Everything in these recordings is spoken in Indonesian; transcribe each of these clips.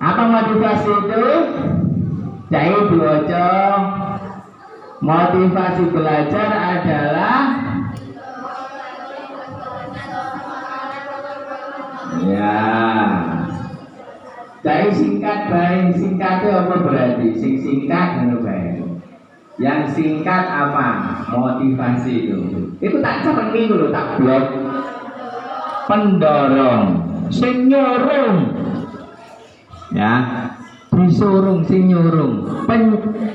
Apa motivasi itu? Jadi diwaca motivasi belajar adalah ya. Jadi singkat baik, singkat itu apa berarti? Singkat baik. Yang singkat apa? Motivasi itu. Itu tak cermin dulu, tak blok. Pendorong, sing nyorong. Ya, disurung sing nyurung.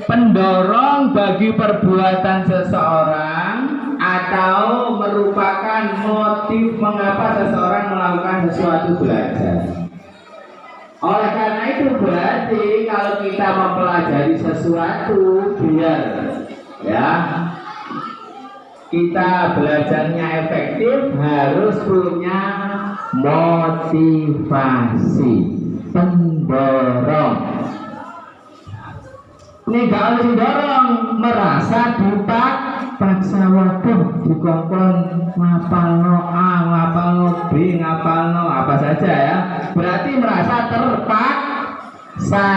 Pendorong bagi perbuatan seseorang atau merupakan motif mengapa seseorang melakukan sesuatu belajar. Oleh karena itu berarti kalau kita mempelajari sesuatu biar ya kita belajarnya efektif harus punya motivasi pendorong. Ini gak harus dorong, merasa dipaksa waduh dikongkon ngapalno A, ngapalno B, ngapalno apa saja ya. Berarti merasa terpaksa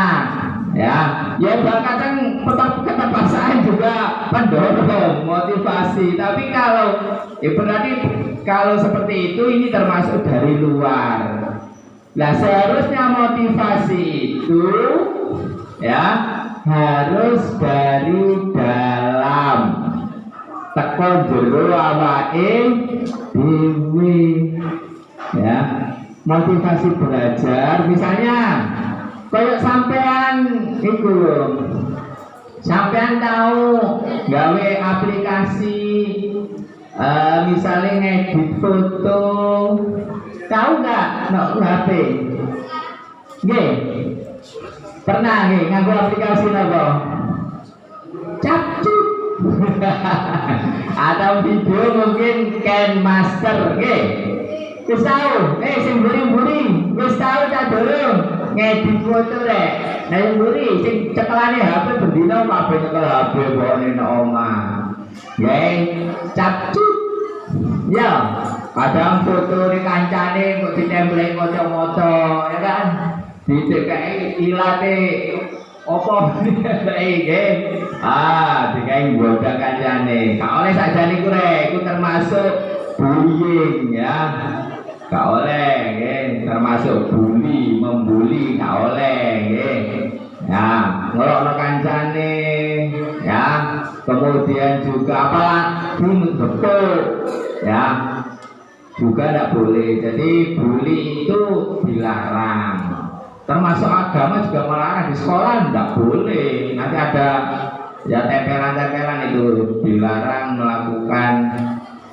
ya. Ya kadang keterpaksaan juga pendorong, motivasi. Tapi kalau berarti kalau seperti itu ini termasuk dari luar. Nah seharusnya motivasi itu ya harus dari dalam teko jero awake dhewe ya. Motivasi belajar misalnya kayak sampean itu loh, sampean tahu gawe aplikasi misalnya ngedit foto, tahu nggak no HP? Nggih. Pernah nggih nganggo aplikasi napa? Capcut. Atau video mungkin Kenmaster nggih. Wis tahu, sing mburi-mburi, wis tahu ta durung ngedit foto rek. Nah yang mburi sing cekelane HP bendina kabeh nyekel HP bawane nang omah. Nggih, capcut. Ya, kadang foto ni kancane kok ditempel moco-moco, ya kan? Dikai ilate opo nggih. Dikai nggoda kancane. Gak oleh sakjane iku rek, iku termasuk bullying ya. Gak oleh nggih, termasuk bully, membuli gak oleh nggih. Ya, ngelokno kancane ya. Kemudian juga apa betul ya. Juga tidak boleh. Jadi bully itu dilarang. Termasuk agama juga melarang, di sekolah tidak boleh. Nanti ada ya tempelan-tempelan itu dilarang melakukan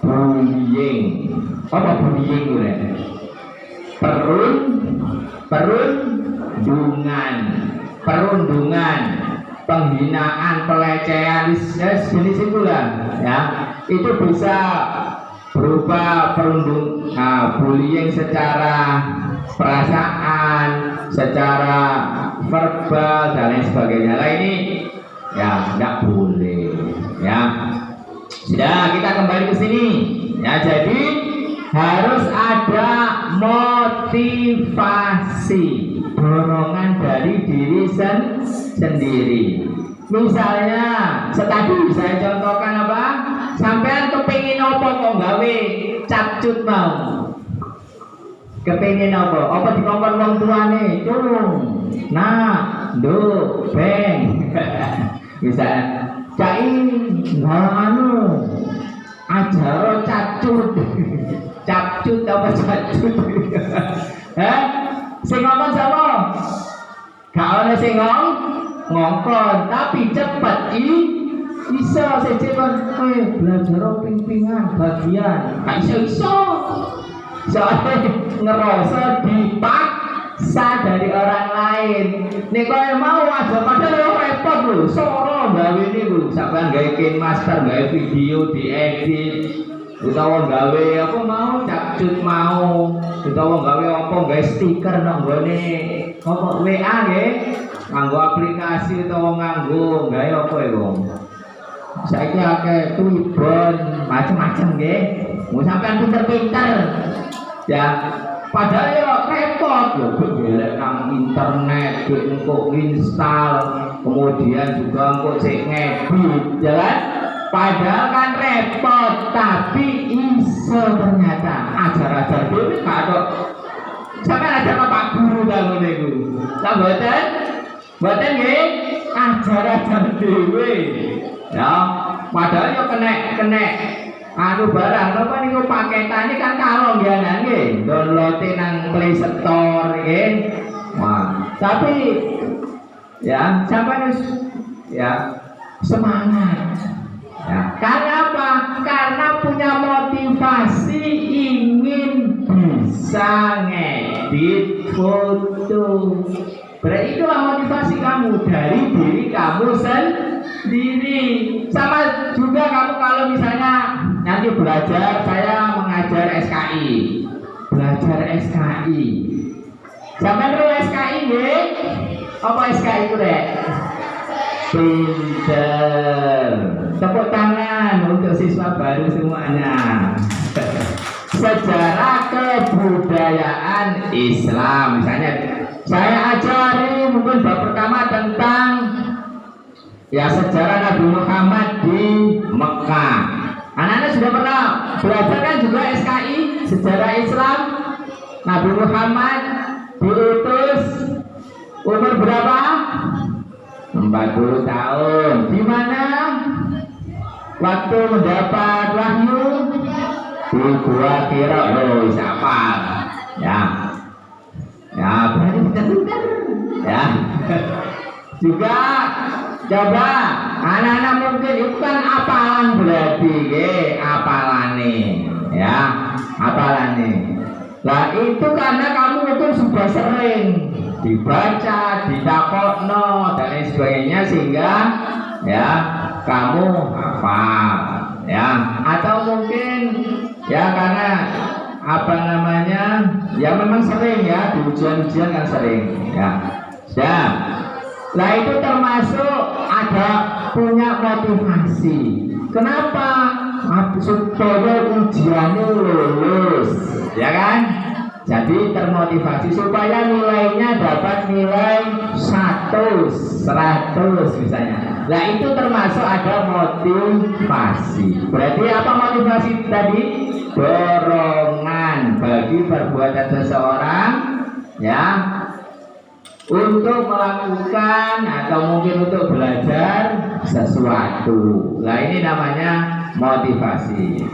bullying. Apa bullying itu? Perundungan, penghinaan, pelecehan, jenis itulah ya. Itu bisa berupa bullying secara perasaan, secara verbal dan lain sebagainya. Lah ini ya tidak boleh ya. Sudah, kita kembali ke sini ya. Jadi harus ada motivasi, dorongan dari diri sendiri. Misalnya tadi saya contohkan apa? Sampean kepengin apa kok gawe capcut mau? Kepengin apa? Apa dikongkon wong tuane? Cung. Nah, nduk, beng. Misalnya cai anu ajaro capcut. Capcut apa capcut? Sing ngomong sapa? Gak oleh sing ngongkon, tapi cepet iso siji kon belajar ping-pingan bagian. Gak iso. Soalnya ngerasa dipaksa dari orang lain. Nih kalau mau aja padahal repot lho. Soro gawe niku, sampean gawe Kenmaster, gawe video diedit, utawa gawe apa mau capcut mau, utawa gawe apa gawe stiker nang gone apa WA nggih, nganggo aplikasi utawa nganggo gawe apa iku. Saiki akeh Twitter, macam-macam nggih. Mau sampean pinter-pinter ya Padahal ya repot ya, gelek nang internet, engko install, kemudian juga engko cek ngedit, ya kan? Padahal kan repot, tapi iso ternyata ajar-ajar dhewe kado. Sampe ajar Pak Guru ta ngene iku. Lah mboten? Mboten nggih, ajar-ajar dhewe. Ya, padahal yo kena anu barang napa niku paketane kan kalong ya nggih. Download nang Play Store nggih. Wah, tapi ya sampai ya semangat. Ya, karena apa? Karena punya motivasi ingin bisa ngedit foto. Berarti itulah motivasi kamu dari diri kamu sendiri. Sama juga kamu kalau misalnya nanti belajar, saya mengajar SKI. Belajar SKI. Sampai dulu SKI nggih? Apa SKI itu, Dek? Pinter. Tepuk tangan untuk siswa baru semuanya. Sejarah kebudayaan Islam. Misalnya saya ajari mungkin bab pertama tentang ya sejarah Nabi Muhammad di Mekah. Anak-anak sudah pernah belajar kan juga SKI sejarah Islam. Nabi Muhammad diutus umur berapa? 40 tahun. Di mana waktu mendapat wahyu? Di Gua Hira. Loh, siapa? Ya. Ya, berarti pintar-pintar. Ya. Juga coba anak-anak mungkin itu kan apalan berarti, apalane. Ya, apalane. Nah, itu karena kamu itu sudah sering dibaca, ditakokno dan lain sebagainya sehingga ya kamu hafal ya, atau mungkin ya karena apa namanya ya memang sering ya di ujian-ujian kan sering ya. Sudah. Nah itu termasuk ada punya motivasi. Kenapa? Supaya ujiannya lulus, ya kan? Jadi termotivasi supaya nilainya dapat nilai 100 misalnya. Nah itu termasuk ada motivasi. Berarti apa motivasi tadi? Dorongan bagi perbuatan seseorang ya untuk melakukan atau mungkin untuk belajar sesuatu. Nah ini namanya motivasi.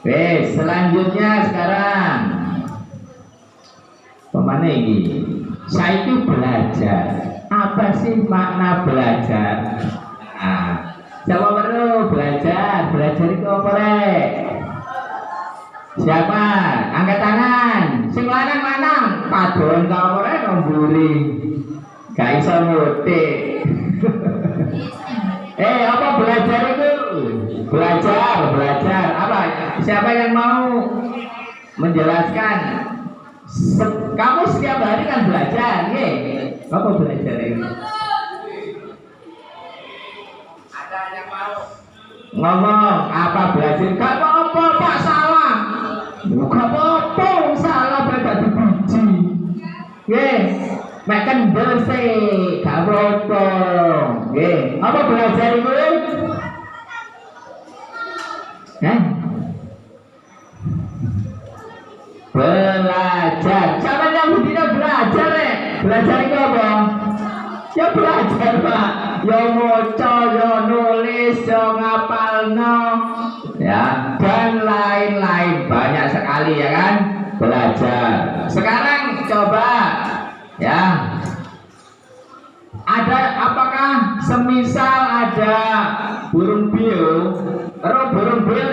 Oke, selanjutnya sekarang pemana ini? Saya itu belajar. Apa sih makna belajar? Nah, siapa perlu belajar? Belajar itu apa rek? Siapa? Angkat tangan. Sing lanang manang. Padon kau rek ngomburi. Gak iso mutik. Apa belajar itu? Belajar. Apa? Siapa yang mau menjelaskan? Kamu setiap hari kan belajar, nih. Apa belajar ini? Ada yang mau ngomong apa belajar? Gak apa-apa, Pak, salah. Gak apa-apa, salah berarti biji. Yes, makan bersih, gak apa-apa. Apa belajar itu? Belajar. Siapa yang tidak belajar Belajar itu apa? Ya belajar Pak. Ya moco, ya nulis, ya ngapalno, ya dan lain-lain banyak sekali ya kan belajar. Sekarang coba ya ada apakah semisal ada burung bio, burung bio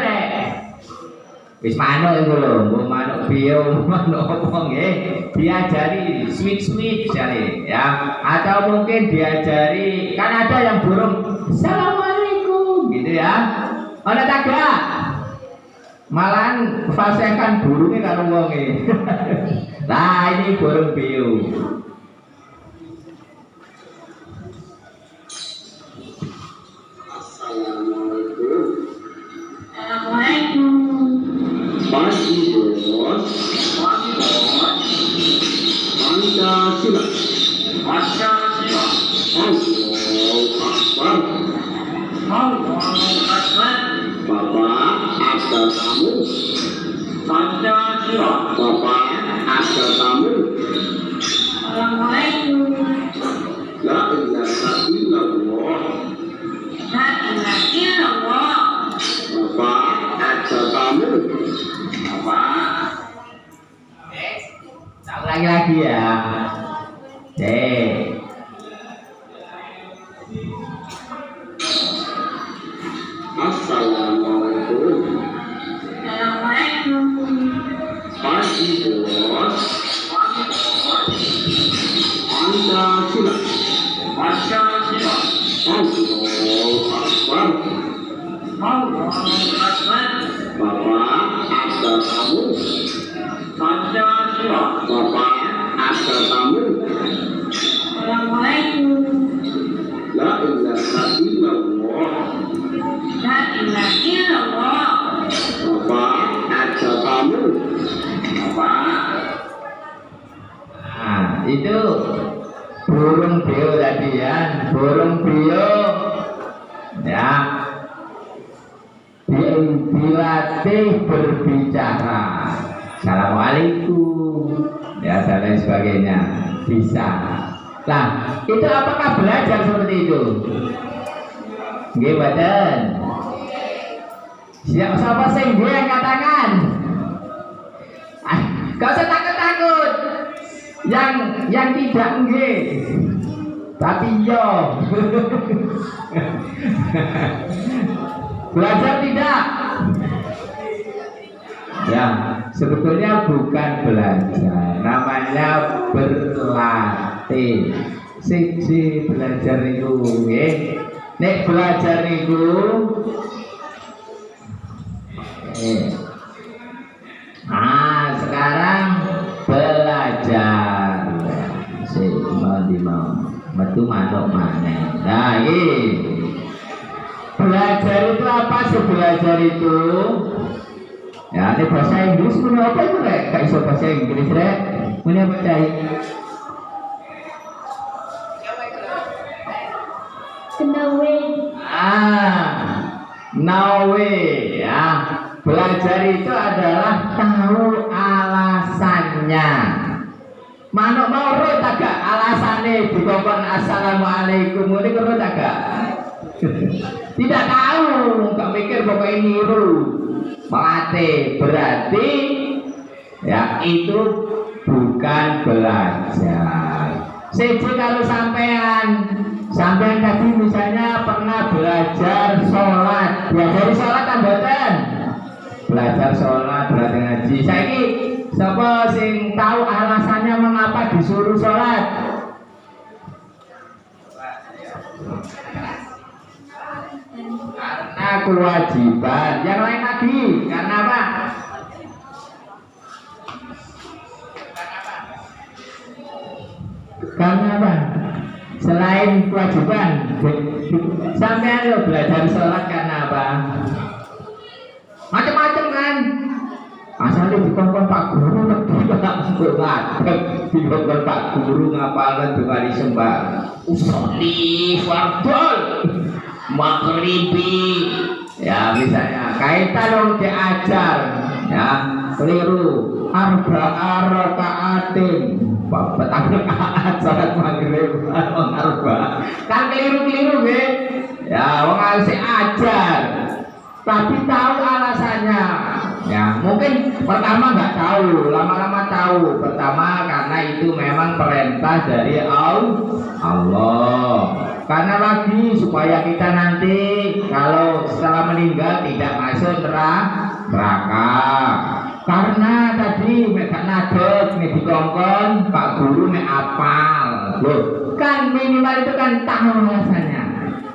wis manuk iku lho, mbok manuk bio, manuk apa nggih? Diajari sweet jare ya. Atau mungkin diajari kan ada yang burung Assalamualaikum gitu ya. Ana taga. Malahan fasekan burungnya karo wonge. Nah, ini burung bio. Assalamualaikum. Pagi bos. ada tamu. Pancasila. Bapak, ada tamu. Assalamualaikum. La ilaha illallah. La ilaha illallah. Bapak, ada tamu. Bapak. Lagi ya. Assalamualaikum. Assalamualaikum. Pagi bos. Pancasila. Pancasila. Allahu Akbar. Allahu Akbar. Bapak, ada tamu. Pancasila. Bapak, ada tamu. Assalamualaikum. La ilaha illallah. La ilaha illallah. Bapak, ada tamu. Bapak. Nah, itu burung beo tadi ya, burung beo ya dilatih berbicara. Assalamualaikum ya dan lain sebagainya bisa. Nah, itu apakah belajar seperti itu? Nggih mboten. Siapa sing gue angkat tangan? Gak usah takut-takut. Yang tidak nggih. Tapi yo. Belajar tidak? Ya, sebetulnya bukan belajar, namanya berlatih. Siji belajar itu nggih. Nek belajar itu sekarang belajar mau metu manuk maneh. Nah, ini belajar itu apa sih belajar itu? Ya, ini bahasa Inggris punya apa itu rek? Gak iso bahasa Inggris rek? Punya apa cai? Nawe ya. Belajar itu adalah tahu alasannya. Manuk mau roh agak alasannya dikongkon assalamualaikum ini roh agak. Tidak tahu, nggak mikir pokoknya niru. Melatih berarti ya itu bukan belajar. Siji kalau sampean tadi misalnya pernah belajar sholat, diajari sholat tambahan. Belajar sholat, belajar ngaji. Saiki sapa sing tahu alasannya mengapa disuruh sholat? Karena kewajiban. Yang lain lagi, karena apa? Karena apa? Selain kewajiban, sampai lo belajar sholat karena apa? Macam-macam kan? Asalnya dikongkon Pak Guru dikongkon Pak Guru ngapalan dengan disembah usolli fardol maghribi ya misalnya kaitan dong diajar ya keliru arba'a raka'atin petang rakaat salat maghrib arba kan keliru nggih ya wong harus ajar tapi tahu alasannya ya mungkin pertama nggak tahu lama-lama tahu pertama karena itu memang perintah dari Allah karena lagi supaya kita nanti kalau setelah meninggal tidak masuk neraka karena tadi mereka nadek nih dikongkon Pak Guru nih apal loh kan minimal itu kan tahu alasannya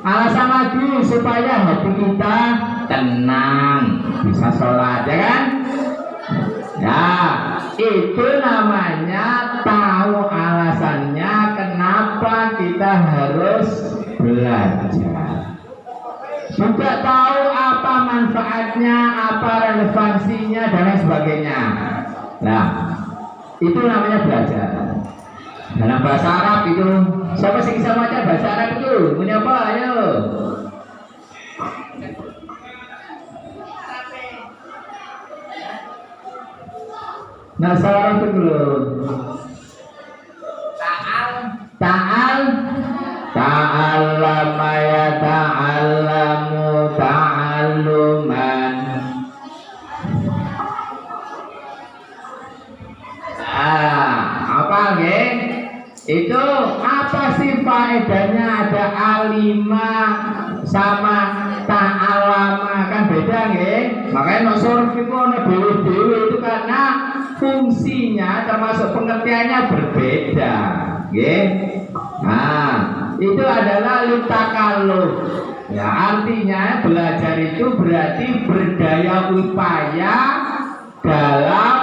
alasan lagi supaya hati kita tenang bisa sholat ya kan ya itu namanya tahu alasannya kenapa kita harus belajar juga tahu apa manfaatnya apa relevansinya dan lain sebagainya nah itu namanya belajar dalam bahasa Arab itu siapa sih bisa baca bahasa Arab itu punya apa ayo Nah, salah itu lho. Ta'al ta'allama ya ta'allamu ta'alluman. Apa nggih? Itu apa sih faedahnya ada alima sama ta'alama, kan beda nggih. Makanya nek sorf iku ana dhewe-dhewe itu karena fungsinya termasuk pengertiannya berbeda, nggih. Nah, itu adalah litakalluf. Ya, artinya belajar itu berarti berdaya upaya dalam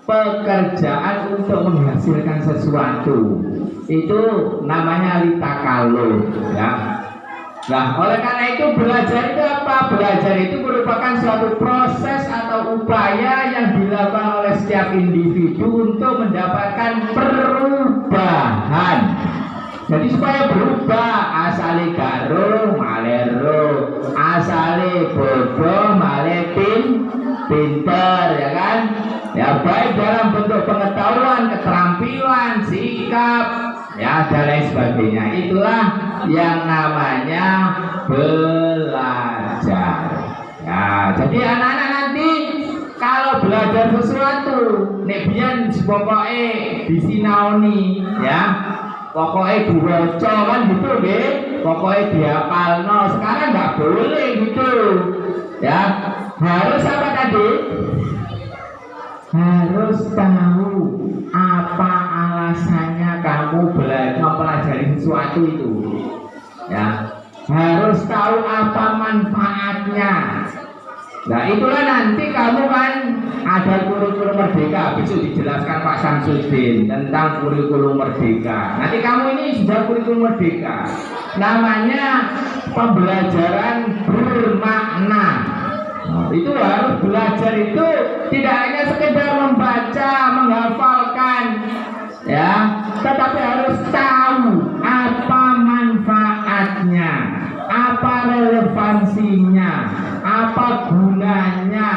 pekerjaan untuk menghasilkan sesuatu. Itu namanya litakalluf, ya. Nah, oleh karena itu belajar itu apa? Belajar itu merupakan suatu proses atau upaya yang dilakukan oleh setiap individu untuk mendapatkan perubahan. Jadi supaya berubah, asale garo malero, asale bodoh male pinter, ya kan? Ya, baik dalam bentuk pengetahuan, keterampilan, sikap, ya dan lain sebagainya. Itulah yang namanya belajar. Ya, jadi anak-anak nanti kalau belajar sesuatu, nek biyen pokoke disinaoni, ya. Pokoknya diwaca kan gitu nggih. Pokoknya dihafalno. Sekarang nggak boleh gitu. Ya, harus apa tadi? Harus tahu apa alasannya kamu mempelajari sesuatu itu. Ya, harus tahu apa manfaatnya. Nah, itulah nanti kamu kan ada kurikulum merdeka, besok dijelaskan Pak Samsudin tentang kurikulum merdeka. Nanti kamu ini sudah kurikulum merdeka. Namanya pembelajaran bermakna. Nah, itu harus belajar itu tidak hanya sekedar membaca, menghafalkan, ya, tetapi harus tahu apa manfaatnya, apa relevansinya, apa gunanya,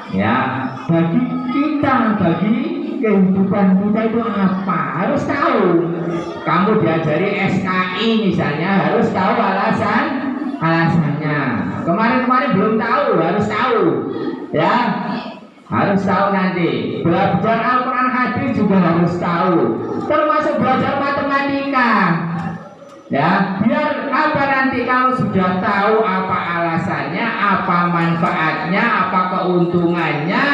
ya, bagi kita, bagi kehidupan kita itu apa, harus tahu. Kamu diajari SKI misalnya, harus tahu alasannya. Kemarin belum tahu, harus tahu, ya, harus tahu nanti. Belajar Al-Quran hadis juga harus tahu, termasuk belajar matematika. Ya, biar apa nanti kalau sudah tahu apa alasannya, apa manfaatnya, apa keuntungannya,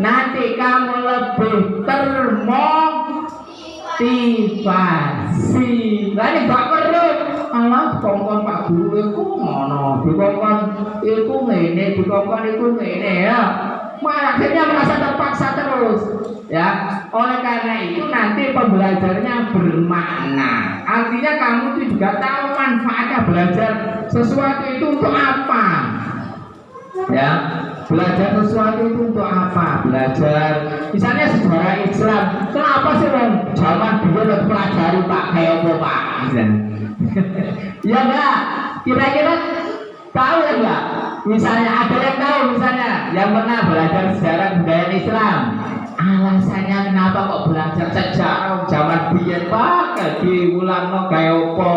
nanti kamu lebih termotivasi. Lagi gak perlu alah kongkon Pak Guru iku ngono, dikongkon iku ngene, dikongkon iku ngene, ya. Akhirnya merasa terpaksa terus, ya. Oleh karena itu nanti pembelajarnya bermakna. Artinya kamu itu juga tahu manfaatnya belajar sesuatu itu untuk apa, ya. Belajar sesuatu itu untuk apa? Belajar misalnya sejarah Islam. Kenapa sih orang zaman dulu harus pelajari Pak kayak apa Pak? Ya enggak? Kira-kira tahu ya enggak? Misalnya ada yang tahu misalnya yang pernah belajar sejarah budaya Islam. Alasannya kenapa kok belajar sejarah zaman biyen Pak? Diulangno kayak apa?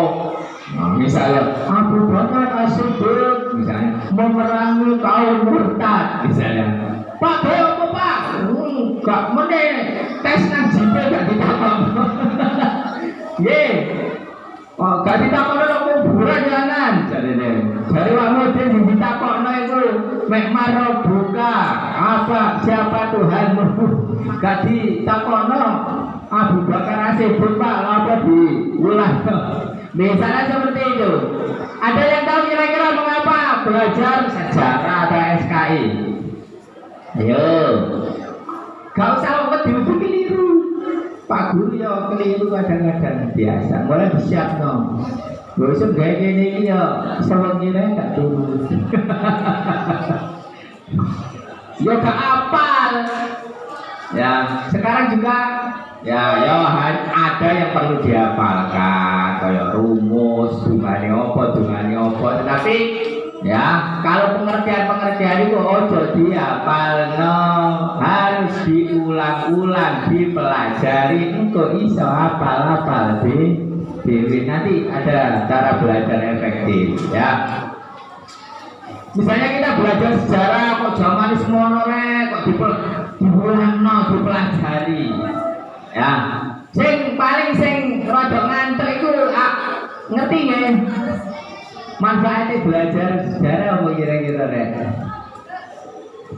Nah, misalnya Abu Bakar As-Siddiq misalnya memerangi kaum murtad misalnya. Pak, kayak apa Pak? Gak meneh tes nang jipe gak ditakon. Nggih. Oh, gak ditakon nang kuburan jangan. Jare wae mesti ditakokno iku mek maro buka apa siapa Tuhanmu. Gak ditakokno Abu Bakar As-Siddiq Pak, apa diulang. Misalnya seperti itu. Ada yang tahu kira-kira mengapa belajar sejarah atau SKI? Ayo. Gak usah wedi keliru. Pak Guru ya keliru kadang-kadang biasa. Mulai disiap no. Gak usah gaya gini ya. Sewengi gak turun. Ya gak apal. Ya sekarang juga ya ada yang perlu dihafalkan kayak rumus, dungane apa, tetapi Ya, kalau pengertian-pengertian itu ojo dihafalno, harus diulang-ulang, dipelajari untuk iso hafal-hafal dewi. Nanti ada cara belajar efektif, ya. Misalnya kita belajar sejarah kok zaman semono rek, kok diulangno, dipelajari. Ya. Sing paling sing rada ngantuk iku ngerti nggih? Manfaatnya belajar sejarah apa kira-kira rek?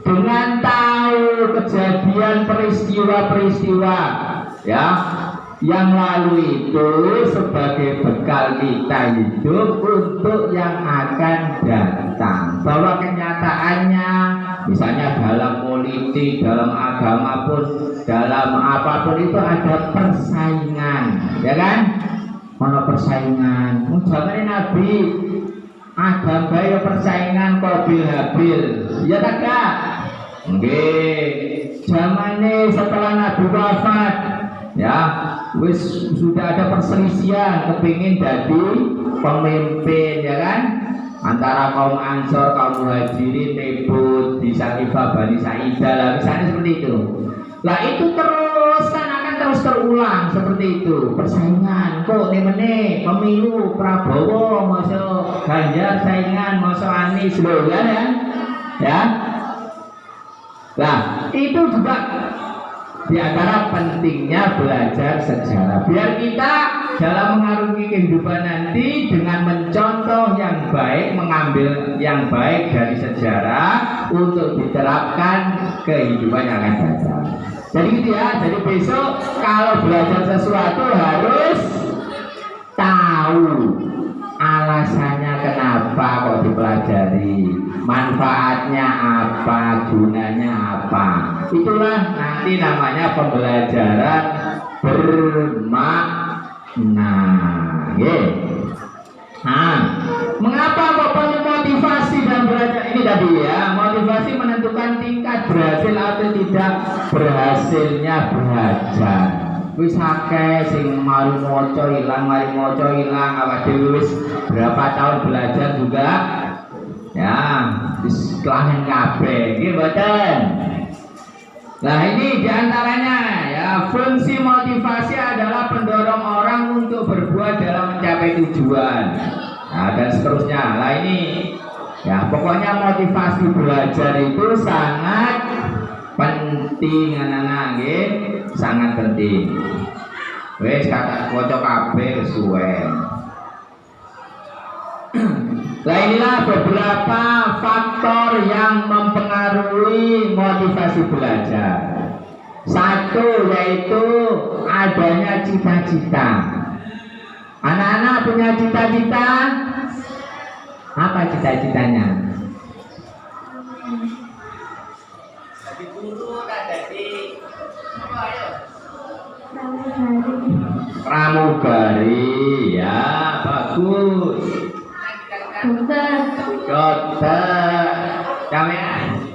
Dengan tahu kejadian peristiwa-peristiwa ya yang lalu itu sebagai bekal kita hidup untuk yang akan datang. Bahwa kenyataannya misalnya dalam politik, dalam agama pun, dalam apapun itu ada persaingan, ya kan? Mana persaingan? Zaman Nabi Adam bae persaingan Qabil Habil. Ya tak Kak? Nggih. Zamane setelah Nabi wafat ya, wis sudah ada perselisihan kepingin jadi pemimpin ya kan? Antara kaum Ansor, kaum Muhajirin, ribut di Sakifah Bani Sa'idah lah, misalnya seperti itu. Lah itu terus kan akan terus terulang seperti itu. Persaingan kok nih pemilu Prabowo masuk Ganjar saingan masuk Anies loh kan ya. Ya. Nah, itu juga di antara pentingnya belajar sejarah. Biar kita dalam mengarungi kehidupan nanti dengan mencontoh yang baik, mengambil yang baik dari sejarah untuk diterapkan kehidupan yang akan datang. Jadi gitu ya, jadi besok kalau belajar sesuatu harus tahu alasannya kenapa kok dipelajari, manfaatnya apa, gunanya apa. Itulah nanti namanya pembelajaran bermakna. Nah, mengapa kok perlu motivasi dan belajar ini tadi ya? Motivasi menentukan tingkat berhasil atau tidak berhasilnya belajar. Wis akeh sing mari maca ilang, awak dhewe wis berapa tahun belajar juga ya, wis kelahan kabeh, nggih mboten? Nah ini diantaranya ya, fungsi motivasi adalah pendorong orang untuk berbuat dalam mencapai tujuan. Nah dan seterusnya. Nah ini ya pokoknya motivasi belajar itu sangat penting anak-anak, sangat penting. Wes kata kocok kabeh suwe. Nah inilah beberapa faktor yang mempengaruhi motivasi belajar. Satu yaitu adanya cita-cita. Anak-anak punya cita-cita? Apa cita-citanya? Jadi guru kan jadi apa ayo? Pramugari ya, bagus. Dokter, sampean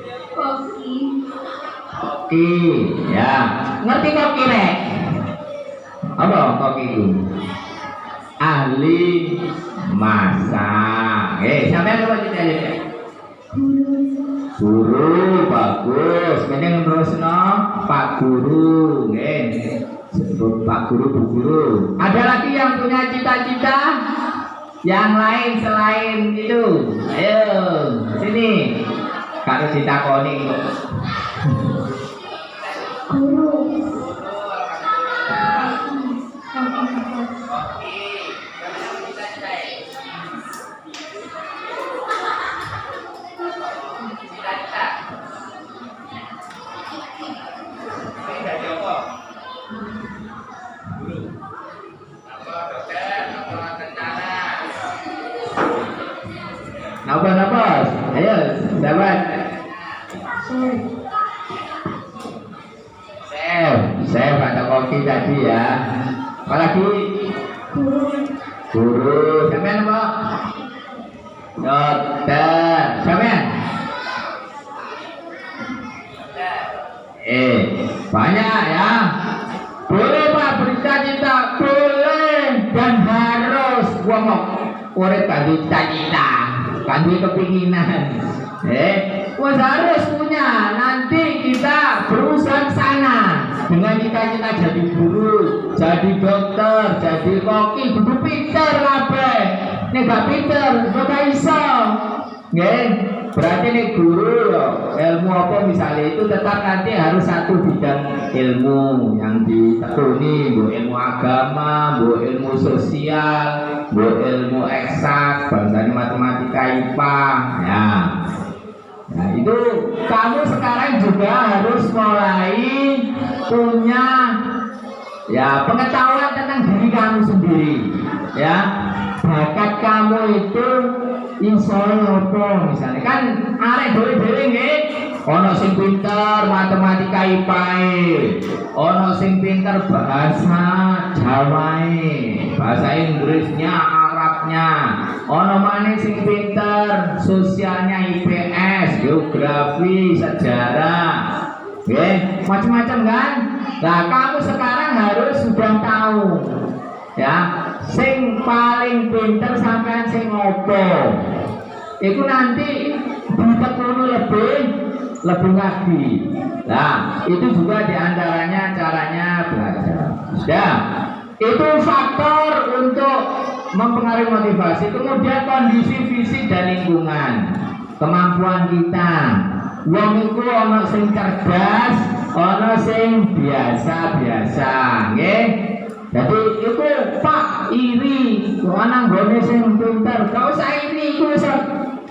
koki, ya. Ngerti koki rek? Apa koki itu? Ahli masak. Sampean apa cita-cita? Guru, bagus. Mending terusno Pak Guru, Pak Guru, Bu Guru. Ada lagi yang punya cita-cita? Yang lain selain itu, ayo sini. Kalau ditakoni kok. Guru. Nafas, ayo dapat. Chef ada koki tadi ya. Apalagi guru, sampean apa? Dokter, sampean? Banyak ya. Boleh Pak bercita-cita, boleh dan harus ngomong. Urip kanggo cita-cita. kan duwe kepinginan. Wes harus punya. Nanti kita berusaha ke sana dengan cita-cita jadi guru, jadi dokter, jadi koki, kudu pinter kabeh. Nek gak pinter, kok gak iso. Nggih, berarti nek guru loh, ilmu apa misalnya itu tetap nanti harus satu bidang ilmu yang ditekuni, bu ilmu agama, bu ilmu sosial, bu ilmu eksak, bahasanya matematika IPA, ya. Nah itu kamu sekarang juga harus mulai punya ya pengetahuan tentang diri kamu sendiri, ya. Bakat kamu itu insoleh apa misalnya kan arek dhewe-dhewe nggih ana sing pinter matematika IPA ana sing pinter bahasa Jawa bahasa Inggrisnya Arabnya ana maneh sing pinter sosialnya IPS geografi sejarah nggih macam-macam kan. Nah kamu sekarang harus sudah tahu ya sing paling pinter sampean sing opo itu nanti ditekuni lebih lagi. Nah itu juga diantaranya caranya belajar. Sudah itu faktor untuk mempengaruhi motivasi. Kemudian kondisi fisik dan lingkungan, kemampuan kita. Wong iku ana sing cerdas, ana sing biasa-biasa, nggih. Jadi itu Pak iri, ana nggone sing pinter, gak usah iri, iku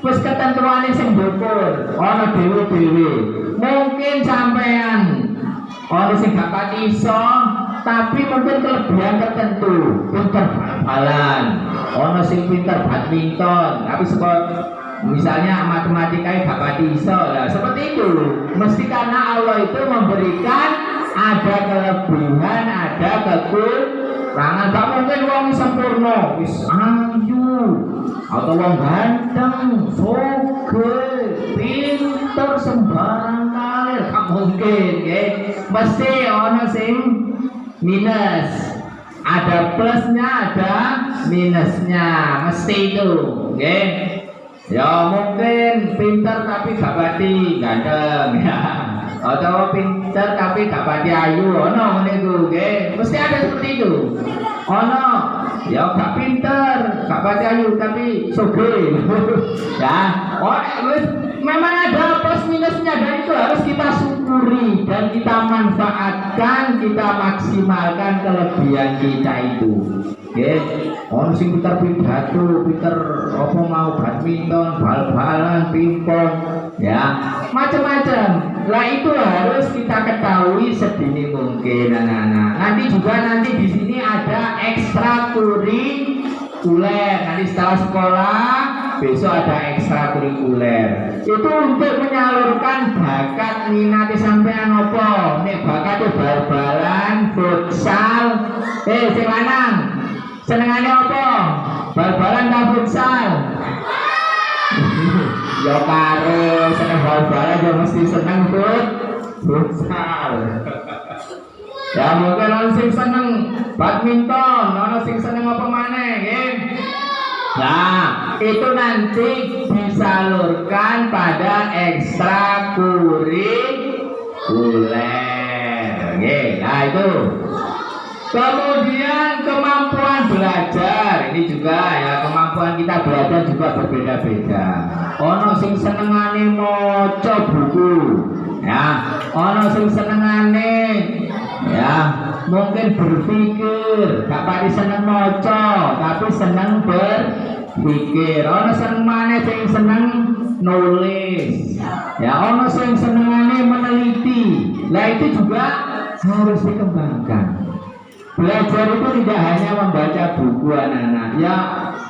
wis ketentuane sing dhuwur, ana dhewe-dhewe. Mungkin sampean ana sing gak pati iso, tapi mungkin kelebihan tertentu, pinter bal-balan, ana sing pinter badminton, tapi misalnya matematika gak pati iso, lah seperti itu. Mesti karena Allah itu memberikan ada kelebihan, ada kekurangan. Gak mungkin wong sempurna, wis ayu atau wong ganteng, sugih, pinter sembarang kalir, gak mungkin, nggih. Mesti ana sing minus. Ada plusnya, ada minusnya, mesti itu, nggih. Ya mungkin pinter tapi gak pati ganteng ya. Atau pinter tapi gak pati ayu, ono ngene iku nggih. Mesti ada seperti itu. Ono ya gak pinter, gak pati ayu tapi sugih. Ya, memang ada plus minusnya dan itu harus kita syukuri dan kita manfaatkan, kita maksimalkan kelebihan kita itu. Nggih, ono sing pinter pidato, pinter apa mau badminton, bal-balan, pingpong, ya, macam-macam. Lah itu harus kita ketahui sedini mungkin anak-anak. Nanti di sini ada ekstrakurikuler. Nanti setelah sekolah besok ada ekstrakurikuler. Itu untuk menyalurkan bakat minat sampean apa? Nek bakat bal-balan, futsal, sing lanang senengane apa? Bal-balan ta futsal? Ya karo seneng bal-balan ya mesti seneng futsal. Ya mungkin ana sing seneng badminton, ana sing seneng apa maneh, nggih. Nah, itu nanti disalurkan pada ekstrakurikuler. Nggih. Nah, itu. Kemudian kemampuan belajar, ini juga ya kemampuan kita belajar juga berbeda-beda. Ono sing senengane maca buku, ya. Ono sing senengane ya mungkin berpikir, gak pati seneng maca, tapi seneng berpikir. Ono seneng maneh sing seneng nulis, ya. Ono sing senengane meneliti. Lah itu juga harus dikembangkan. Belajar itu tidak hanya membaca buku anak-anak, ya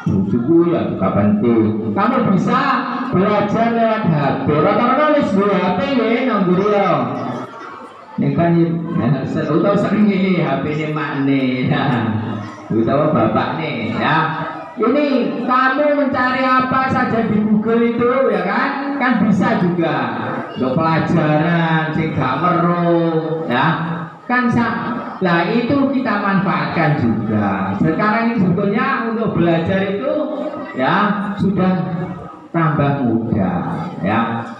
buku ya juga penting. Kamu bisa belajar lewat HP. Rata-rata wis duwe HP nggih nang guru ya. Nek kan utawa sering ini HP ini makne. Utawa bapak nih ya. Ini kamu mencari apa saja di Google itu ya kan? Kan bisa juga. Untuk pelajaran sing gak weruh ya. Kan nah itu kita manfaatkan juga. Sekarang ini sebetulnya untuk belajar itu ya sudah tambah muda ya.